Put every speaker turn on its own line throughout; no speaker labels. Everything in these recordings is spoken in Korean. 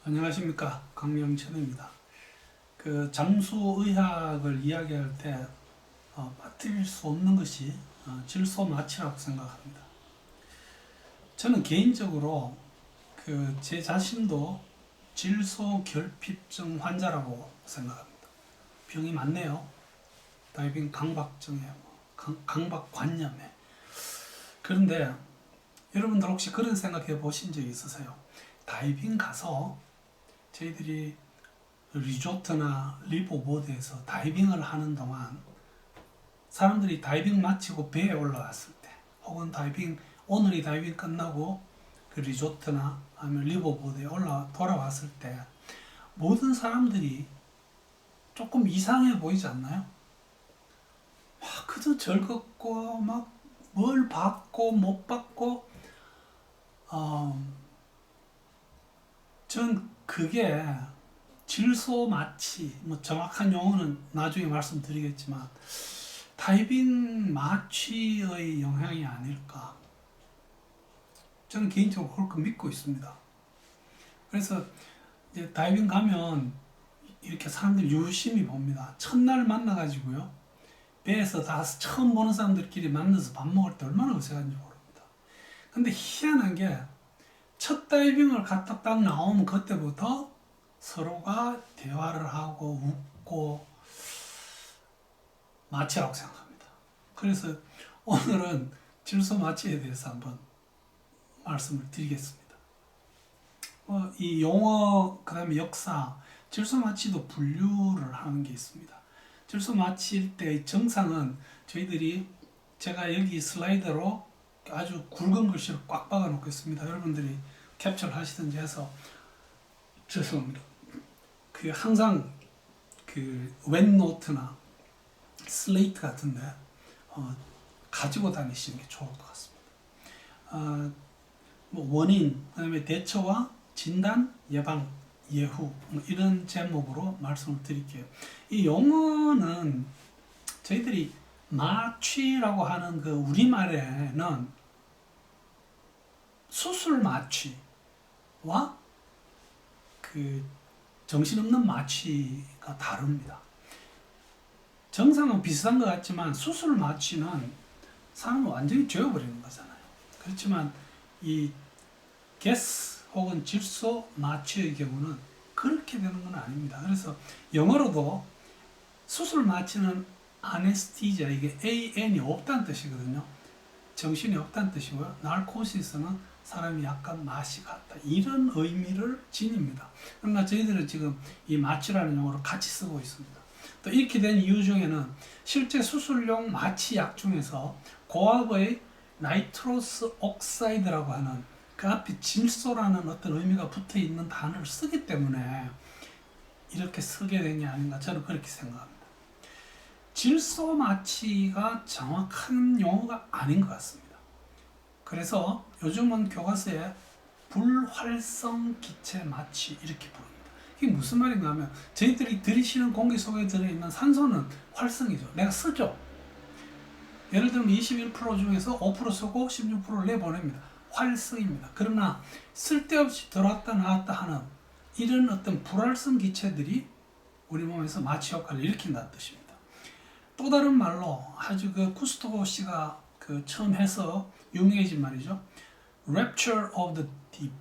안녕하십니까, 강명천입니다. 장수의학을 이야기할 때 빠뜨릴 수 없는 것이 질소마취라고 생각합니다. 저는 개인적으로 제 자신도 질소결핍증 환자라고 생각합니다. 병이 많네요. 다이빙 강박증에, 강박관념에. 그런데 여러분들 혹시 그런 생각해 보신 적 있으세요? 다이빙 가서 저희들이 리조트나 리버보드에서 다이빙을 하는 동안 사람들이 다이빙 마치고 배에 올라왔을 때, 혹은 오늘이 다이빙 끝나고 그 리조트나 아니면 리버보드에 돌아왔을 때 모든 사람들이 조금 이상해 보이지 않나요? 그저 즐겁고 막 뭘 받고 못 받고 전 그게 질소 마취, 뭐 정확한 용어는 나중에 말씀드리겠지만 다이빙 마취의 영향이 아닐까. 저는 개인적으로 그렇게 믿고 있습니다. 그래서 이제 다이빙 가면 이렇게 사람들 유심히 봅니다. 첫날 만나가지고요. 배에서 다 처음 보는 사람들끼리 만나서 밥 먹을 때 얼마나 어색한지 모릅니다. 근데 희한한 게 첫 다이빙을 갔다 딱 나오면 그때부터 서로가 대화를 하고 웃고 마취라고 생각합니다. 그래서 오늘은 질소 마취에 대해서 한번 말씀을 드리겠습니다. 이 용어, 그 다음에 역사, 질소 마취도 분류를 하는 게 있습니다. 질소 마취일 때의 정상은 제가 여기 슬라이드로 아주 굵은 글씨로 꽉 박아 놓겠습니다. 여러분들이 캡처를 하시든지 해서 죄송합니다. 항상 웹노트나 슬레이트 같은데 가지고 다니시는 게 좋을 것 같습니다. 원인, 그다음에 대처와 진단, 예방, 예후 이런 제목으로 말씀을 드릴게요. 이 용어는 저희들이 마취라고 하는 우리말에는 수술 마취와 정신없는 마취가 다릅니다. 정상은 비슷한 것 같지만 수술 마취는 사람을 완전히 죄어버리는 거잖아요. 그렇지만 이 가스 혹은 질소 마취의 경우는 그렇게 되는 건 아닙니다. 그래서 영어로도 수술 마취는 아네스티지아, 이게 AN이 없다는 뜻이거든요. 정신이 없다는 뜻이고요. 나르코시스는 사람이 약간 맛이 갔다, 이런 의미를 지닙니다. 그러나 저희들은 지금 이 마취라는 용어를 같이 쓰고 있습니다. 또 이렇게 된 이유 중에는 실제 수술용 마취약 중에서 고압의 나이트로스 옥사이드라고 하는 그 앞에 질소라는 어떤 의미가 붙어 있는 단어를 쓰기 때문에 이렇게 쓰게 된 게 아닌가, 저는 그렇게 생각합니다. 질소 마취가 정확한 용어가 아닌 것 같습니다. 그래서 요즘은 교과서에 불활성 기체 마취 이렇게 부릅니다. 이게 무슨 말인가 하면 저희들이 들이쉬는 공기 속에 들어있는 산소는 활성이죠. 내가 쓰죠. 예를 들면 21% 중에서 5% 쓰고 16%를 내보냅니다. 활성입니다. 그러나 쓸데없이 들어왔다 나왔다 하는 이런 어떤 불활성 기체들이 우리 몸에서 마취 효과를 일으킨다는 뜻입니다. 또 다른 말로 아주 쿠스토고 씨가 처음 해서 유명해진 말이죠. Rapture of the deep,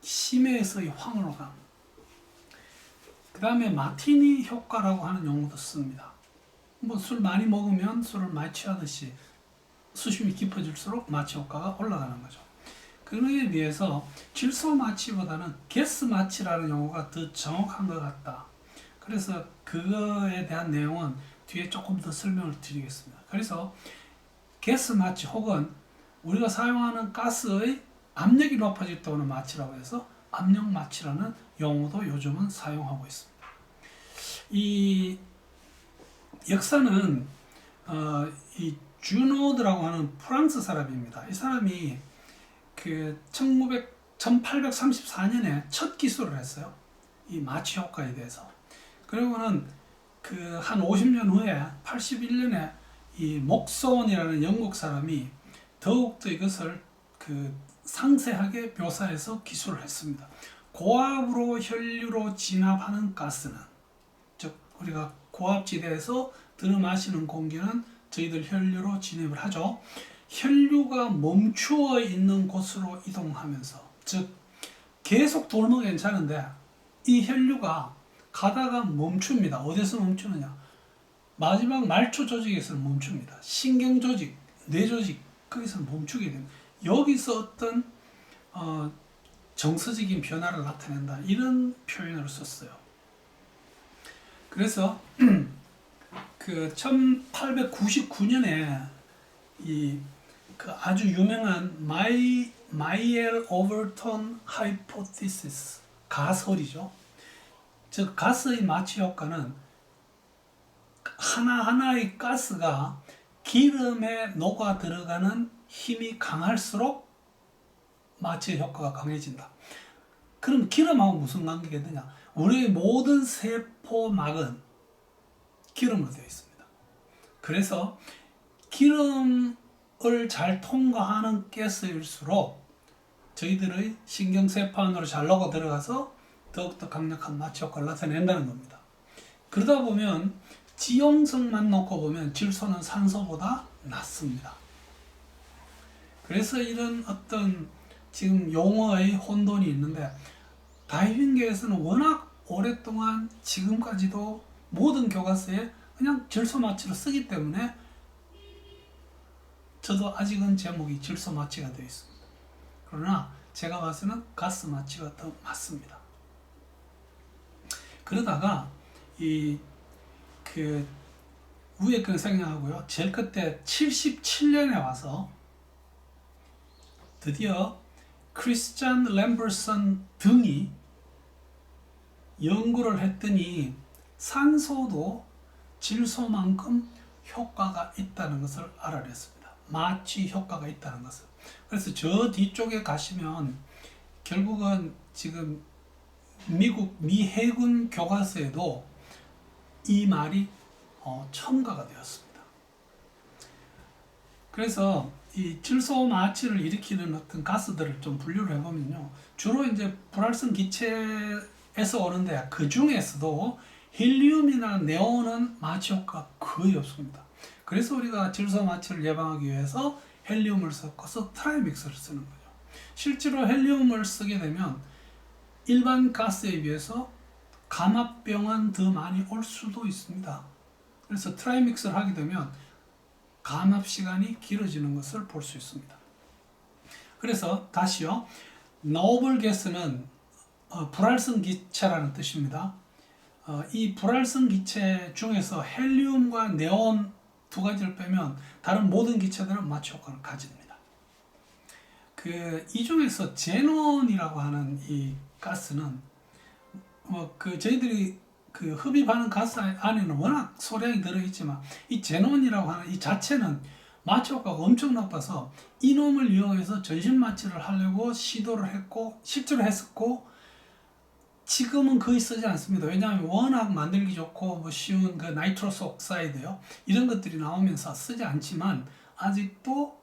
심해에서의 황홀감. 그 다음에 마티니 효과라고 하는 용어도 씁니다. 술 많이 먹으면 술을 많이 취하듯이 수심이 깊어질수록 마취 효과가 올라가는 거죠. 그에 비해서 질소 마취보다는 가스 마취라는 용어가 더 정확한 것 같다. 그래서 그거에 대한 내용은 뒤에 조금 더 설명을 드리겠습니다. 그래서 가스 마취 혹은 우리가 사용하는 가스의 압력이 높아질 때 오는 마취라고 해서 압력 마취라는 용어도 요즘은 사용하고 있습니다. 이 역사는 이 주노드라고 하는 프랑스 사람입니다. 이 사람이 1834년에 첫 기술을 했어요. 이 마취 효과에 대해서. 그리고는 한 50년 후에 81년에 이 목소원이라는 영국 사람이 더욱더 이것을 상세하게 묘사해서 기술을 했습니다. 고압으로 혈류로 진압하는 가스는, 즉 우리가 고압지대에서 들이마시는 공기는 저희들 혈류로 진입을 하죠. 혈류가 멈추어 있는 곳으로 이동하면서, 즉 계속 돌면 괜찮은데 이 혈류가 가다가 멈춥니다. 어디서 멈추느냐? 마지막 말초 조직에서 멈춥니다. 신경 조직, 뇌 조직, 거기서 멈추게 됩니다. 여기서 어떤 정서적인 변화를 나타낸다, 이런 표현을 썼어요. 그래서 그 1899년에 그 아주 유명한 마이엘 오버턴 하이포티시스, 가설이죠. 즉 가스의 마취 효과는 하나하나의 가스가 기름에 녹아 들어가는 힘이 강할수록 마취 효과가 강해진다. 그럼 기름하고 무슨 관계가 있느냐? 우리의 모든 세포막은 기름으로 되어 있습니다. 그래서 기름을 잘 통과하는 가스일수록 저희들의 신경세포 안으로 잘 녹아 들어가서 더욱더 강력한 마취 효과를 나타낸다는 겁니다. 그러다 보면 지용성만 놓고 보면 질소는 산소보다 낮습니다. 그래서 이런 어떤 지금 용어의 혼돈이 있는데, 다이빙계에서는 워낙 오랫동안 지금까지도 모든 교과서에 그냥 질소 마취로 쓰기 때문에 저도 아직은 제목이 질소 마취가 되어 있습니다. 그러나 제가 봐서는 가스 마취가 더 맞습니다. 그러다가 위에 건 생략하고요. 제일 끝에 77년에 와서 드디어 크리스찬 램버슨 등이 연구를 했더니 산소도 질소만큼 효과가 있다는 것을 알아냈습니다. 마취 효과가 있다는 것을. 그래서 저 뒤쪽에 가시면 결국은 지금 미국 미 해군 교과서에도 이 말이 첨가가 되었습니다. 그래서 이 질소 마취를 일으키는 어떤 가스들을 좀 분류를 해보면요, 주로 이제 불활성 기체에서 오는데 그 중에서도 헬리움이나 네온은 마취 효과가 거의 없습니다. 그래서 우리가 질소 마취를 예방하기 위해서 헬리움을 섞어서 트라이믹스를 쓰는 거죠. 실제로 헬리움을 쓰게 되면 일반 가스에 비해서 감압병은 더 많이 올 수도 있습니다. 그래서 트라이믹스를 하게 되면 감압 시간이 길어지는 것을 볼 수 있습니다. 그래서 다시요, 노블 가스는 불활성 기체라는 뜻입니다. 이 불활성 기체 중에서 헬리움과 네온 두 가지를 빼면 다른 모든 기체들은 마취 효과를 가집니다. 이 중에서 제논이라고 하는 이 가스는 저희들이 흡입하는 가스 안에는 워낙 소량이 들어있지만 이 제논이라고 하는 이 자체는 마취 효과가 엄청 나빠서 이놈을 이용해서 전신 마취를 하려고 시도를 했고 실제로 했었고, 지금은 거의 쓰지 않습니다. 왜냐하면 워낙 만들기 좋고 쉬운 나이트로스 옥사이드요, 이런 것들이 나오면서 쓰지 않지만 아직도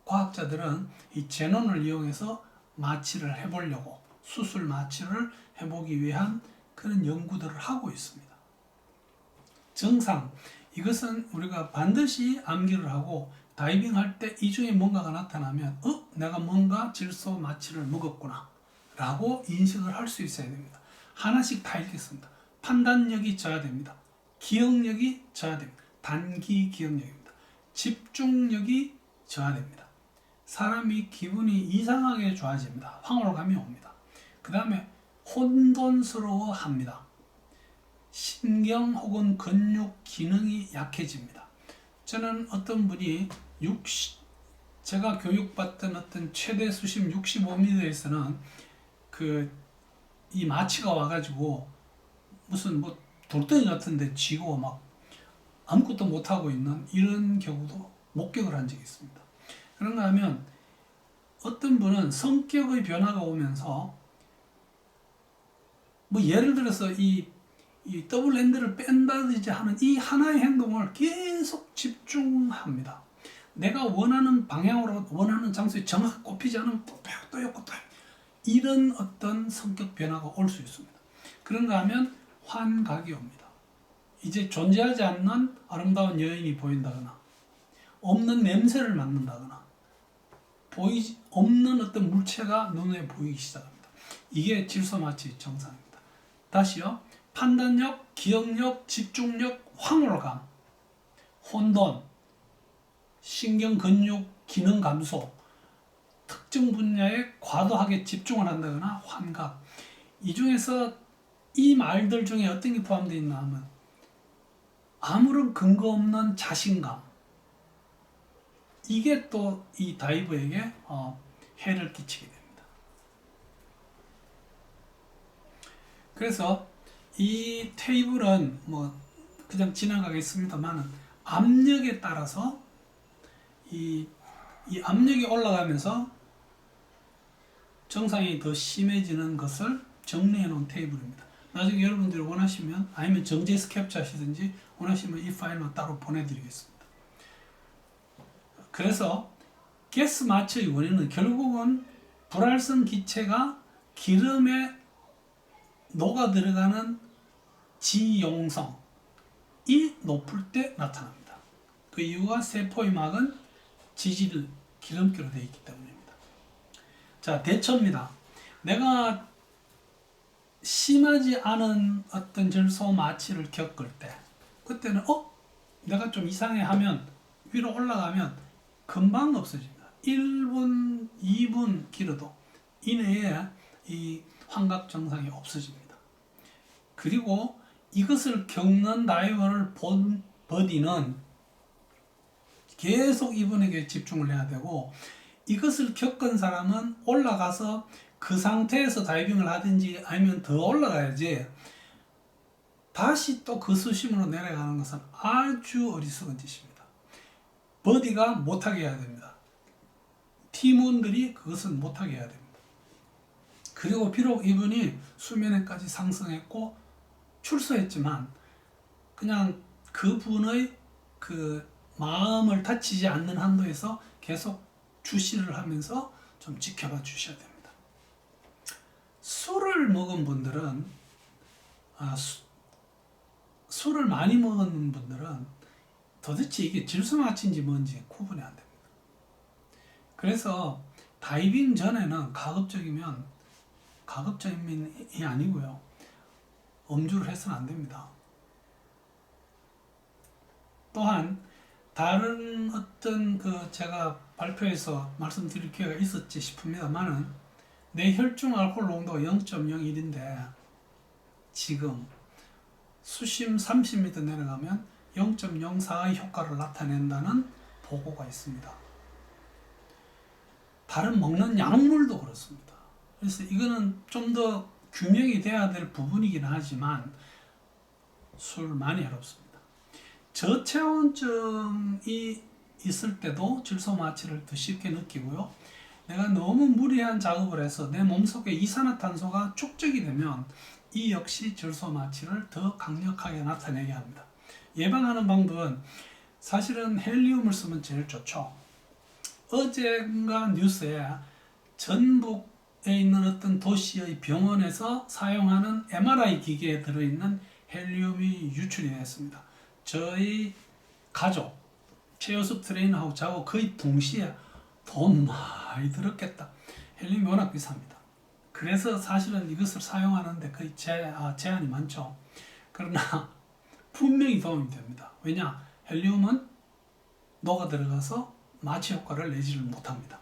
과학자들은 이 제논을 이용해서 마취를 해보려고, 수술 마취를 해보기 위한 그런 연구들을 하고 있습니다. 정상, 이것은 우리가 반드시 암기를 하고 다이빙 할 때 이 중에 뭔가가 나타나면 내가 뭔가 질소 마취를 먹었구나 라고 인식을 할 수 있어야 됩니다. 하나씩 다 읽겠습니다. 판단력이 저하됩니다. 기억력이 저하됩니다. 단기 기억력입니다. 집중력이 저하됩니다. 사람이 기분이 이상하게 좋아집니다. 황홀감이 옵니다. 그 다음에 혼돈스러워합니다. 신경 혹은 근육 기능이 약해집니다. 저는 어떤 분이 제가 교육받던 어떤 최대 수심 65m에서는 이 마취가 와가지고 무슨 돌덩이 같은데 쥐고 막 아무것도 못하고 있는 이런 경우도 목격을 한 적이 있습니다. 그런가 하면 어떤 분은 성격의 변화가 오면서 예를 들어서 이 더블 핸들을 뺀다든지 하는 이 하나의 행동을 계속 집중합니다. 내가 원하는 방향으로 원하는 장소에 정확히 꼽히지 않으면 또 펴고 또 엮고 또 이런 어떤 성격 변화가 올 수 있습니다. 그런가 하면 환각이 옵니다. 이제 존재하지 않는 아름다운 여인이 보인다거나 없는 냄새를 맡는다거나 보이지 없는 어떤 물체가 눈에 보이기 시작합니다. 이게 질소마취 증상입니다. 다시요. 판단력, 기억력, 집중력, 황홀감, 혼돈, 신경 근육 기능 감소, 특정 분야에 과도하게 집중을 한다거나 환각. 이 중에서 이 말들 중에 어떤 게 포함되어 있나 하면 아무런 근거 없는 자신감. 이게 또 이 다이버에게 해를 끼치게 됩니다. 그래서 이 테이블은 뭐 그냥 지나가겠습니다만 압력에 따라서 이 압력이 올라가면서 증상이 더 심해지는 것을 정리해 놓은 테이블입니다. 나중에 여러분들이 원하시면 아니면 정제 스캡처 하시든지 원하시면 이 파일만 따로 보내드리겠습니다. 그래서 가스 마취의 원인은 결국은 불활성 기체가 기름에 녹아 들어가는 지용성이 높을 때 나타납니다. 그 이유가 세포의 막은 지질 기름기로 되어 있기 때문입니다. 자, 대처입니다. 내가 심하지 않은 어떤 질소 마취를 겪을 때 그때는 내가 좀 이상해 하면 위로 올라가면 금방 없어집니다. 1분, 2분 길어도 이내에 이 환각 증상이 없어집니다. 그리고 이것을 겪는 다이버를 본 버디는 계속 이분에게 집중을 해야 되고 이것을 겪은 사람은 올라가서 그 상태에서 다이빙을 하든지 아니면 더 올라가야지 다시 또 그 수심으로 내려가는 것은 아주 어리석은 짓입니다. 버디가 못하게 해야 됩니다. 팀원들이 그것은 못하게 해야 됩니다. 그리고 비록 이분이 수면에까지 상승했고 출소했지만 그냥 그분의 그 마음을 다치지 않는 한도에서 계속 주시를 하면서 좀 지켜봐 주셔야 됩니다. 술을 먹은 분들은 술을 많이 먹은 분들은 도대체 이게 질소마취인지 뭔지 구분이 안 됩니다. 그래서 다이빙 전에는 가급적이면 가급적임이 아니고요. 음주를 해서는 안 됩니다. 또한 다른 어떤 제가 발표에서 말씀드릴 기회가 있었지 싶습니다만은 내 혈중 알코올 농도가 0.01인데 지금 수심 30m 내려가면 0.04의 효과를 나타낸다는 보고가 있습니다. 다른 먹는 약물도 그렇습니다. 그래서 이거는 좀 더 규명이 돼야 될 부분이긴 하지만 술 많이 해롭습니다. 저체온증이 있을 때도 질소 마취를 더 쉽게 느끼고요. 내가 너무 무리한 작업을 해서 내 몸속에 이산화탄소가 축적이 되면 이 역시 질소 마취를 더 강력하게 나타내게 합니다. 예방하는 방법은 사실은 헬리움을 쓰면 제일 좋죠. 어젠가 뉴스에 전북에 있는 어떤 도시의 병원에서 사용하는 MRI 기계에 들어있는 헬리움이 유출이 됐습니다. 저희 가족, 최효숙 트레이너하고 저하고 거의 동시에 돈 많이 들었겠다. 헬륨이 워낙 비쌉니다. 그래서 사실은 이것을 사용하는데 거의 제한이 많죠. 그러나 분명히 도움이 됩니다. 왜냐? 헬륨은 녹아 들어가서 마취 효과를 내지를 못합니다.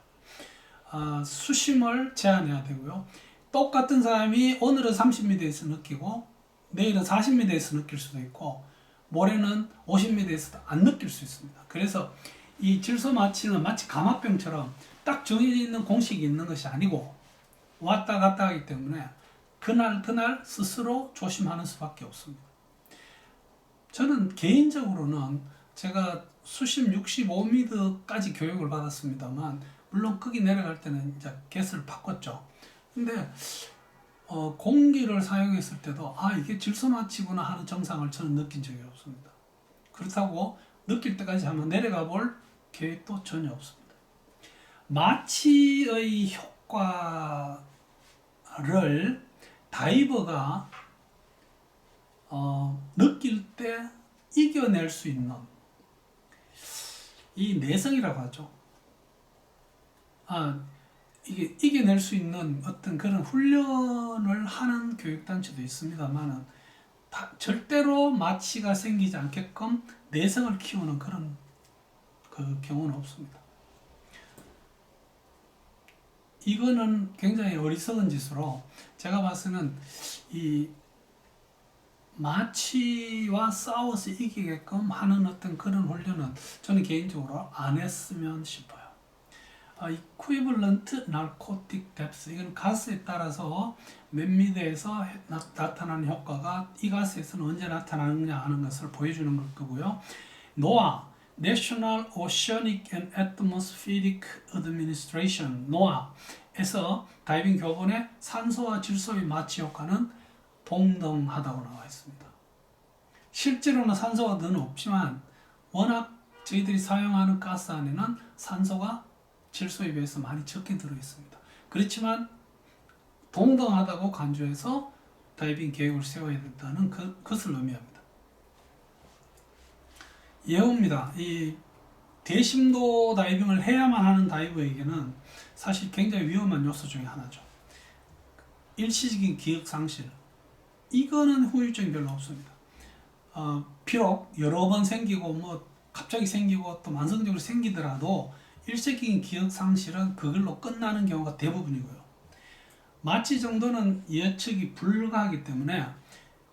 수심을 제한해야 되고요. 똑같은 사람이 오늘은 30m에서 느끼고 내일은 40m에서 느낄 수도 있고 모레는 50m에서도 안 느낄 수 있습니다. 그래서 이 질소 마취는 마치 감압병처럼 딱 정해져 있는 공식이 있는 것이 아니고 왔다 갔다 하기 때문에 그날 스스로 조심하는 수밖에 없습니다. 저는 개인적으로는 제가 수심 65m까지 교육을 받았습니다만 물론 거기 내려갈 때는 이제 겟을 바꿨죠. 근데 공기를 사용했을 때도 이게 질소 마취구나 하는 증상을 저는 느낀 적이 없습니다. 그렇다고 느낄 때까지 한번 내려가 볼 계획도 전혀 없습니다. 마취의 효과가 다이버가 느낄 때 이겨낼 수 있는 이 내성이라고 하죠. 이게 이겨낼 수 있는 어떤 그런 훈련을 하는 교육단체도 있습니다만은 절대로 마취가 생기지 않게끔 내성을 키우는 그런 그 경우는 없습니다. 이거는 굉장히 어리석은 짓으로 제가 봐서는 이 마취와 싸워서 이기게끔 하는 어떤 그런 훈련은 저는 개인적으로 안 했으면 싶어요. equivalent narcotic depth, 이건 가스에 따라서 몇 미터에서 나타나는 효과가 이 가스에서는 언제 나타나느냐 하는 것을 보여주는 걸 거고요. NOAA, National Oceanic and Atmospheric Administration, NOAA에서 다이빙 교본에 산소와 질소의 마취 효과는 동등하다고 나와 있습니다. 실제로는 산소가 더 없지만 워낙 저희들이 사용하는 가스 안에는 산소가 질소에 비해서 많이 적게 들어있습니다. 그렇지만 동등하다고 간주해서 다이빙 계획을 세워야 된다는 것을 의미합니다. 예우입니다. 이 대심도 다이빙을 해야만 하는 다이버에게는 사실 굉장히 위험한 요소 중에 하나죠. 일시적인 기억 상실. 이거는 후유증이 별로 없습니다. 비록 여러 번 생기고 갑자기 생기고 또 만성적으로 생기더라도 일시적인 기억 상실은 그걸로 끝나는 경우가 대부분이고요. 마취 정도는 예측이 불가하기 때문에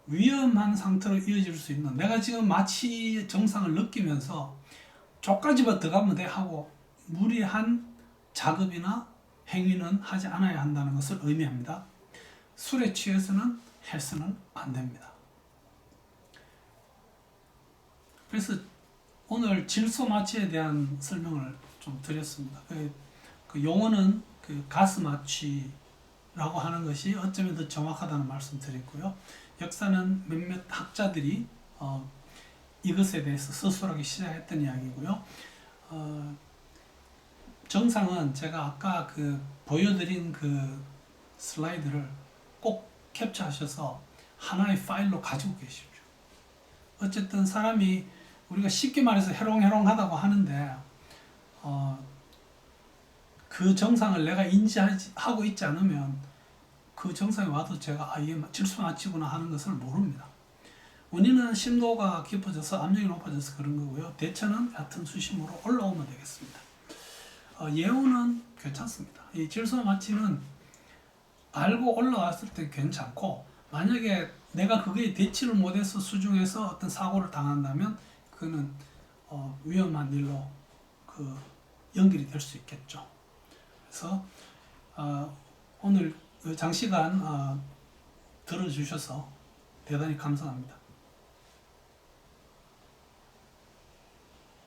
위험한 상태로 이어질 수 있는, 내가 지금 마취 증상을 느끼면서 족까지만 들어가면 돼 하고 무리한 작업이나 행위는 하지 않아야 한다는 것을 의미합니다. 술에 취해서는 해서는 안 됩니다. 그래서 오늘 질소 마취에 대한 설명을 좀 드렸습니다. 그 용어는 그 가스 마취라고 하는 것이 어쩌면 더 정확하다는 말씀 드렸고요. 역사는 몇몇 학자들이 이것에 대해서 서술하기 시작했던 이야기고요. 정상은 제가 아까 보여드린 그 슬라이드를 꼭 캡처하셔서 하나의 파일로 가지고 계십시오. 어쨌든 사람이 우리가 쉽게 말해서 해롱해롱하다고 하는데 그 정상을 내가 인지하고 있지 않으면 그 정상에 와도 제가 이게 질소 마취구나 하는 것을 모릅니다. 원인은 심도가 깊어져서 압력이 높아져서 그런 거고요. 대처는 얕은 수심으로 올라오면 되겠습니다. 예후는 괜찮습니다. 이 질소 마취는 알고 올라왔을 때 괜찮고, 만약에 내가 그게 대치를 못해서 수중에서 어떤 사고를 당한다면 그는 위험한 일로 연결이 될 수 있겠죠. 그래서 오늘 장시간 들어주셔서 대단히 감사합니다.